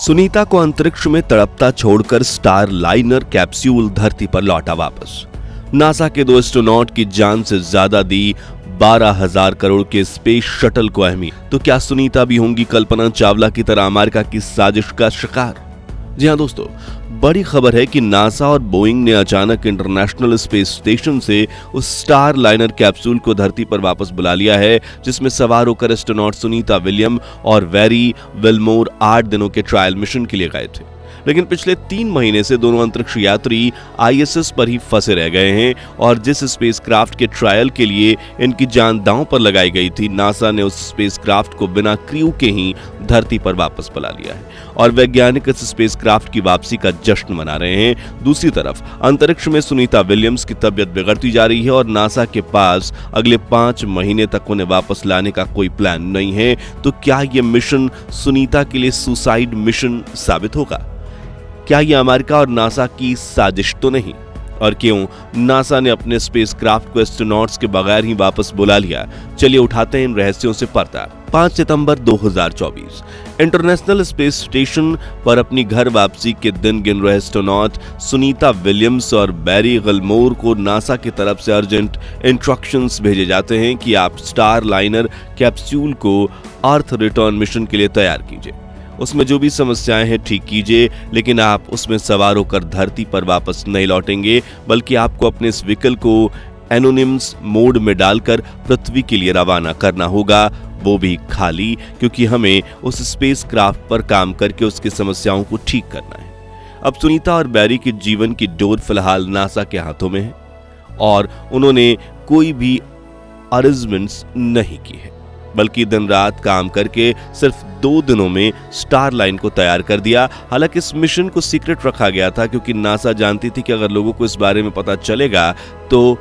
सुनीता को अंतरिक्ष में तड़पता छोड़कर स्टार लाइनर कैप्सूल धरती पर लौटा वापस। नासा के 2 एस्ट्रोनॉट की जान से ज्यादा दी 12,000 करोड़ के स्पेस शटल को अहमियत। तो क्या सुनीता भी होंगी कल्पना चावला की तरह अमेरिका की साजिश का शिकार? जी हां दोस्तों, बड़ी खबर है कि नासा और बोइंग ने अचानक इंटरनेशनल स्पेस स्टेशन से उस स्टार लाइनर कैप्सूल को धरती पर वापस बुला लिया है, जिसमें सवार होकर एस्ट्रोनॉट सुनीता विलियम और वेरी विल्मोर 8 दिनों के ट्रायल मिशन के लिए गए थे। लेकिन पिछले 3 महीने से दोनों अंतरिक्ष यात्री आईएसएस पर ही फंसे रह गए हैं और जिस स्पेसक्राफ्ट के ट्रायल के लिए इनकी जान दांव पर लगाई गई थी, नासा ने उस स्पेसक्राफ्ट को बिना क्रू के ही धरती पर वापस बुला लिया है और वैज्ञानिक इस स्पेसक्राफ्ट की वापसी का जश्न मना रहे हैं। दूसरी तरफ अंतरिक्ष में सुनीता विलियम्स की तबीयत बिगड़ती जा रही है और नासा के पास अगले 5 महीने तक उन्हें वापस लाने का कोई प्लान नहीं है। तो क्या यह मिशन सुनीता के लिए सुसाइड मिशन साबित होगा? क्या ये अमेरिका और नासा की साजिश तो नहीं? और क्यों नासा ने अपने स्पेसक्राफ्ट को एस्ट्रोनॉट्स के बगैर ही वापस बुला लिया? चलिए उठाते हैं इन रहस्यों से पर्दा। 5 सितंबर 2024 इंटरनेशनल स्पेस स्टेशन पर अपनी घर वापसी के दिन गिन रहे एस्ट्रोनॉट सुनीता विलियम्स और बैरी विल्मोर को नासा की तरफ से अर्जेंट इंस्ट्रक्शंस भेजे जाते हैं कि आप स्टार लाइनर कैप्सूल को अर्थ रिटर्न मिशन के लिए तैयार कीजिए। उसमें जो भी समस्याएं हैं ठीक कीजिए, लेकिन आप उसमें सवार होकर धरती पर वापस नहीं लौटेंगे, बल्कि आपको अपने इस व्हीकल को एनोनिमस मोड में डालकर पृथ्वी के लिए रवाना करना होगा, वो भी खाली, क्योंकि हमें उस स्पेसक्राफ्ट पर काम करके उसकी समस्याओं को ठीक करना है। अब सुनीता और बैरी के जीवन की डोर फिलहाल नासा के हाथों में है और उन्होंने कोई भी अरेंजमेंट्स नहीं की है, बल्कि दिन रात काम करके सिर्फ 2 दिनों में स्टार लाइन को तैयार कर दिया। हालांकि इस मिशन को सीक्रेट रखा गया था, क्योंकि नासा जानती थी कि अगर लोगों को इस बारे में पता चलेगा तो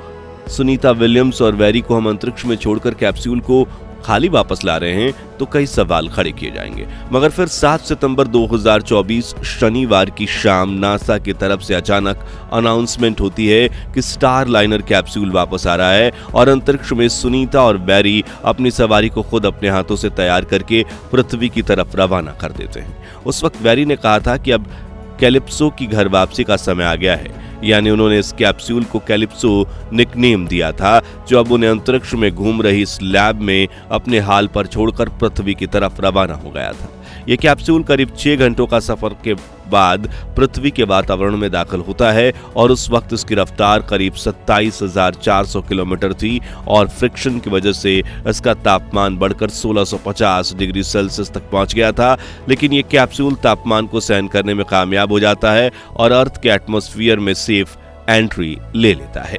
सुनीता विलियम्स और वेरी को हम अंतरिक्ष में छोड़कर कैप्सूल को खाली वापस ला रहे हैं तो कई सवाल खड़े किए जाएंगे। मगर फिर 7 सितंबर 2024 शनिवार की शाम नासा की तरफ से अचानक अनाउंसमेंट होती है कि स्टार लाइनर कैप्सूल वापस आ रहा है और अंतरिक्ष में सुनीता और बैरी अपनी सवारी को खुद अपने हाथों से तैयार करके पृथ्वी की तरफ रवाना कर देते हैं। उस वक्त बैरी ने कहा था कि अब कैलिप्सो की घर वापसी का समय आ गया है, यानी उन्होंने इस कैप्सूल को कैलिप्सो निकनेम दिया था, जो अब उन्हें अंतरिक्ष में घूम रही इस लैब में अपने हाल पर छोड़कर पृथ्वी की तरफ रवाना हो गया था। यह कैप्सूल करीब 6 घंटों का सफर के बाद पृथ्वी के वातावरण में दाखिल होता है और उस वक्त इसकी रफ्तार करीब 27,400 किलोमीटर थी और फ्रिक्शन की वजह से इसका तापमान बढ़कर 1650 डिग्री सेल्सियस तक पहुंच गया था। लेकिन यह कैप्सूल तापमान को सहन करने में कामयाब हो जाता है और अर्थ के एटमॉस्फेयर में सेफ एंट्री ले लेता है,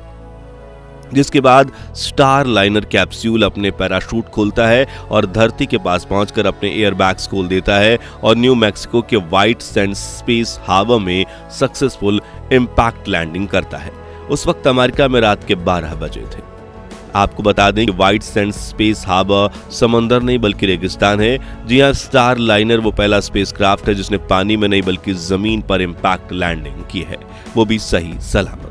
जिसके बाद स्टार लाइनर कैप्सूल अपने पैराशूट खोलता है और धरती के पास पहुंचकर अपने एयरबैग्स खोल देता है और न्यू मैक्सिको के व्हाइट सैंड स्पेस हार्बर में सक्सेसफुल इंपैक्ट लैंडिंग करता है। उस वक्त अमेरिका में रात के 12 बजे थे। आपको बता दें कि व्हाइट सैंड स्पेस हार्बर समंदर नहीं बल्कि रेगिस्तान है। जी हां, स्टार लाइनर वो पहला स्पेसक्राफ्ट है जिसने पानी में नहीं बल्कि जमीन पर इंपैक्ट लैंडिंग की है, वो भी सही सलामत।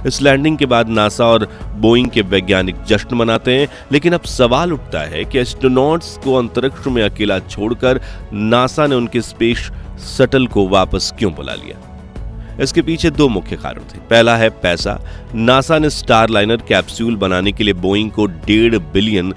इस लैंडिंग के बाद नासा और बोइंग के वैज्ञानिक जश्न मनाते हैं, लेकिन अब सवाल उठता है कि एस्ट्रोनॉट्स को अंतरिक्ष में अकेला छोड़कर नासा ने उनके स्पेस शटल को वापस क्यों बुला लिया? इसके पीछे 2 मुख्य कारण थे। पहला है पैसा। नासा ने स्टार लाइनर कैप्सूल बनाने के लिए बोइंग को $1.5 बिलियन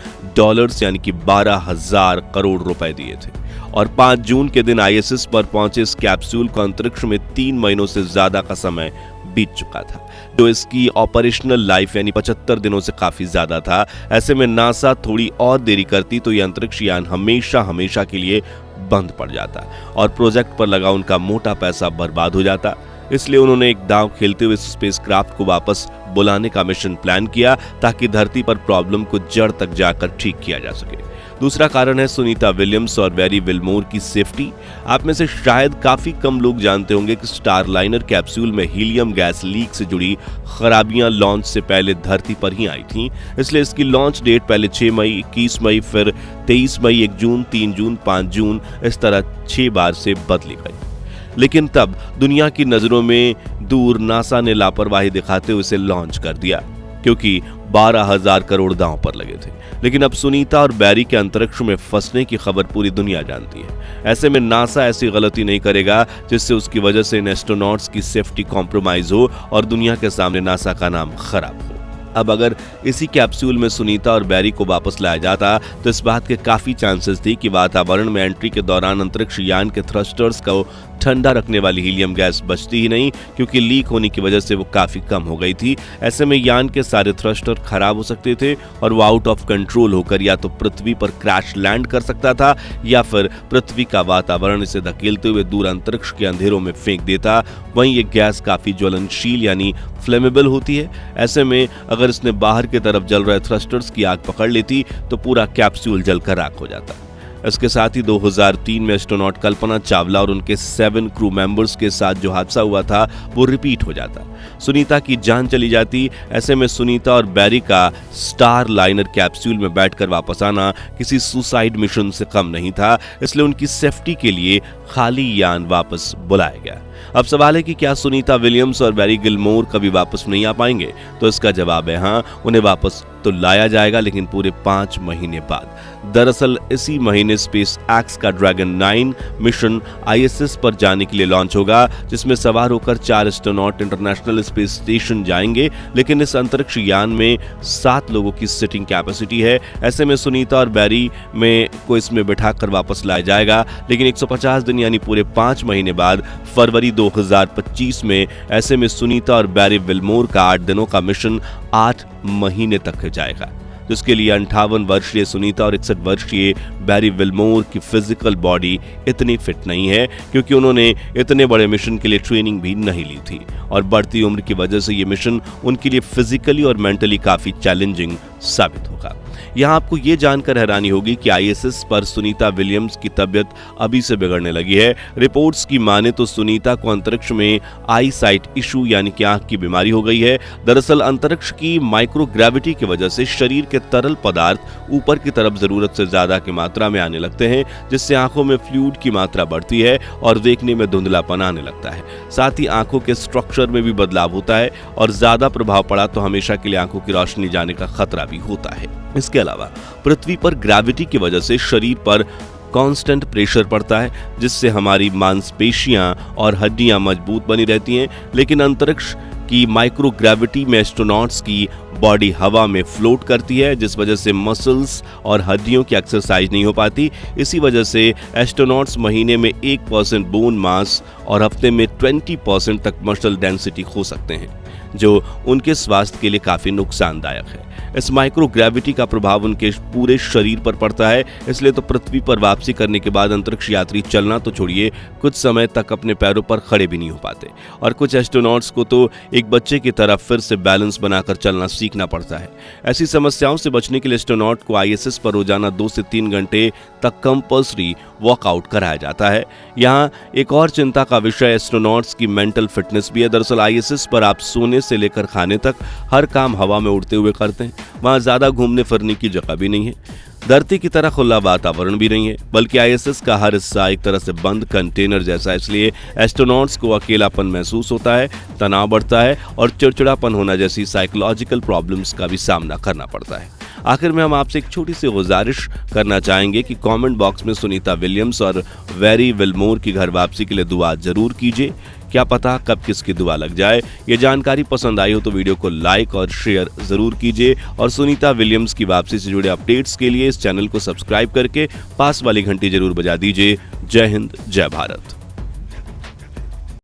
यानी कि 12,000 करोड़ रुपए दिए थे और 5 जून के दिन आईएसएस पर पहुंचे इस कैप्सूल को अंतरिक्ष में 3 महीनों से ज्यादा का समय बीत चुका था, जो इसकी ऑपरेशनल लाइफ यानी 75 दिनों से काफी ज्यादा था। ऐसे में नासा थोड़ी और देरी करती तो यह अंतरिक्ष यान हमेशा के लिए बंद पड़ जाता और प्रोजेक्ट पर लगा उनका मोटा पैसा बर्बाद हो जाता। इसलिए उन्होंने एक दांव खेलते हुए स्पेसक्राफ्ट को वापस बुलाने का मिशन प्लान किया ताकि धरती पर प्रॉब्लम को जड़ तक जाकर ठीक किया जा सके। दूसरा कारण है सुनीता विलियम्स और वेरी विल्मोर की सेफ्टी। आप में से शायद काफी कम लोग जानते होंगे कि स्टार लाइनर कैप्सूल में हीलियम गैस लीक से जुड़ी खराबियां लॉन्च से पहले धरती पर ही आई थीं, इसलिए इसकी लॉन्च डेट पहले 6 मई, 21 मई, फिर 23 मई, 1 जून, 3 जून, 5 जून इस तरह 6 बार से बदली गई। लेकिन तब दुनिया की नजरों में दूर नासा ने लापरवाही दिखाते हुए इसे लॉन्च कर दिया। क्योंकि 12,000 करोड़ दांव पर लगे थे। लेकिन अब सुनीता और बैरी के अंतरिक्ष में फंसने की खबर पूरी दुनिया जानती है। ऐसे में नासा ऐसी गलती नहीं करेगा जिससे उसकी वजह से इन एस्ट्रोनॉट्स की सेफ्टी कॉम्प्रोमाइज हो और दुनिया के सामने नासा का नाम खराब हो। अब अगर इसी कैप्सूल में सुनीता और बैरी को वापस लाया जाता तो इस बात के काफी चांसेस थी कि वातावरण में एंट्री के दौरान अंतरिक्ष यान के थ्रस्टर्स को ठंडा रखने वाली हीलियम गैस बचती ही नहीं, क्योंकि लीक होने की वजह से वो काफी कम हो गई थी। ऐसे में यान के सारे थ्रस्टर खराब हो सकते थे और वो आउट ऑफ कंट्रोल होकर या तो पृथ्वी पर क्रैश लैंड कर सकता था या फिर पृथ्वी का वातावरण इसे धकेलते हुए दूर अंतरिक्ष के अंधेरों में फेंक देता। वहीं ये गैस काफी ज्वलनशील यानी फ्लेमेबल होती है। ऐसे में अगर इसने बाहर की तरफ जल रहे थ्रस्टर्स की आग पकड़ लेती तो पूरा कैप्सूल जलकर राख हो जाता। इसके साथ ही 2003 में एस्ट्रोनॉट कल्पना चावला और उनके 7 क्रू मेंबर्स के साथ जो हादसा हुआ था वो रिपीट हो जाता। सुनीता की जान चली जाती। ऐसे में सुनीता और बैरी का स्टार लाइनर कैप्सूल में बैठकर वापस आना किसी सुसाइड मिशन से कम नहीं था, इसलिए उनकी सेफ्टी के लिए खाली यान वापस बुलाया गया। अब सवाल है कि क्या सुनीता विलियम्स और बैरी गिलमोर कभी वापस नहीं आ पाएंगे? तो इसका जवाब है हाँ, उन्हें वापस तो लाया जाएगा, लेकिन पूरे 5 महीने बाद। दरअसल इसी महीने स्पेस एक्स का ड्रैगन 9 मिशन ISS पर जाने के लिए लॉन्च होगा, जिसमें सवार होकर 4 एस्ट्रोनॉट इंटरनेशनल स्पेस स्टेशन जाएंगे। लेकिन इस अंतरिक्ष यान में 7 लोगों की सीटिंग कैपेसिटी है। ऐसे में सुनीता और बैरी को इसमें बिठाकर वापस लाया जाएगा, लेकिन 150 दिन यानी पूरे 5 महीने बाद फरवरी 2025 में। ऐसे में सुनीता और बैरी विलमोर का 8 दिनों का मिशन 8 महीने तक जाएगा, जिसके लिए 58 वर्षीय सुनीता और 61 वर्षीय बैरी विलमोर की फिजिकल बॉडी इतनी फिट नहीं है, क्योंकि उन्होंने इतने बड़े मिशन के लिए ट्रेनिंग भी नहीं ली थी और बढ़ती उम्र की वजह से ये मिशन उनके लिए फिजिकली और मेंटली काफी चैलेंजिंग साबित होगा। यहाँ आपको ये जानकर हैरानी होगी कि ISS पर सुनीता विलियम्स की तबीयत अभी से बिगड़ने लगी है। रिपोर्ट्स की माने तो सुनीता को अंतरिक्ष में आई साइट इशू यानी कि आंख की बीमारी हो गई है। दरअसल अंतरिक्ष की माइक्रोग्रेविटी की वजह से शरीर के तरल पदार्थ ऊपर की तरफ जरूरत से ज्यादा की मात्रा में आने लगते हैं, जिससे आंखों में फ्लूइड की मात्रा बढ़ती है और देखने में धुंधलापन आने लगता है। साथ ही आंखों के स्ट्रक्चर में भी बदलाव होता है और ज्यादा प्रभाव पड़ा तो हमेशा के लिए आंखों की रोशनी जाने का खतरा भी होता है। इसके अलावा पृथ्वी पर ग्रेविटी की वजह से शरीर पर कांस्टेंट प्रेशर पड़ता है, जिससे हमारी मांसपेशियां और हड्डियां मजबूत बनी रहती हैं। लेकिन अंतरिक्ष की माइक्रोग्रेविटी में एस्ट्रोनॉट्स की बॉडी हवा में फ्लोट करती है, जिस वजह से मसल्स और हड्डियों की एक्सरसाइज नहीं हो पाती। इसी वजह से एस्ट्रोनॉट्स महीने में 1% बोन मास और हफ्ते में 20% तक मसल डेंसिटी खो सकते हैं, जो उनके स्वास्थ्य के लिए काफी नुकसानदायक है। इस माइक्रोग्रेविटी का प्रभाव उनके पूरे शरीर पर पड़ता है, इसलिए तो पृथ्वी पर वापसी करने के बाद अंतरिक्ष यात्री चलना तो छोड़िए, कुछ समय तक अपने पैरों पर खड़े भी नहीं हो पाते। और कुछ एस्ट्रोनॉट्स को तो एक बच्चे की तरह फिर से बैलेंस बनाकर चलना सीखना पड़ता है। ऐसी समस्याओं से बचने के लिए एस्ट्रोनॉट को ISS पर रोजाना 2 से 3 घंटे तक कंपल्सरी वॉकआउट कराया जाता है। यहाँ एक और चिंता का विषय एस्ट्रोनॉट्स की मेंटल फिटनेस भी है। दरअसल ISS पर आप सोने से लेकर खाने तक हर काम हवा में उड़ते हुए करते हैं। वहां ज्यादा घूमने फिरने की जगह भी नहीं है, धरती की तरह खुला वातावरण भी नहीं है, बल्कि ISS का हर हिस्सा एक तरह से बंद कंटेनर जैसा है। इसलिए एस्ट्रोनॉट्स को अकेलापन महसूस होता है, तनाव बढ़ता है और चिड़चिड़ापन होना जैसी साइकोलॉजिकल प्रॉब्लम्स का भी सामना करना पड़ता है। आखिर में हम आपसे एक छोटी सी गुजारिश करना चाहेंगे कि कमेंट बॉक्स में सुनीता विलियम्स और बैरी विलमोर की घर वापसी के लिए दुआ जरूर कीजिए। क्या पता कब किसकी दुआ लग जाए। ये जानकारी पसंद आई हो तो वीडियो को लाइक और शेयर जरूर कीजिए और सुनीता विलियम्स की वापसी से जुड़े अपडेट्स के लिए इस चैनल को सब्सक्राइब करके पास वाली घंटी जरूर बजा दीजिए। जय हिंद, जय भारत।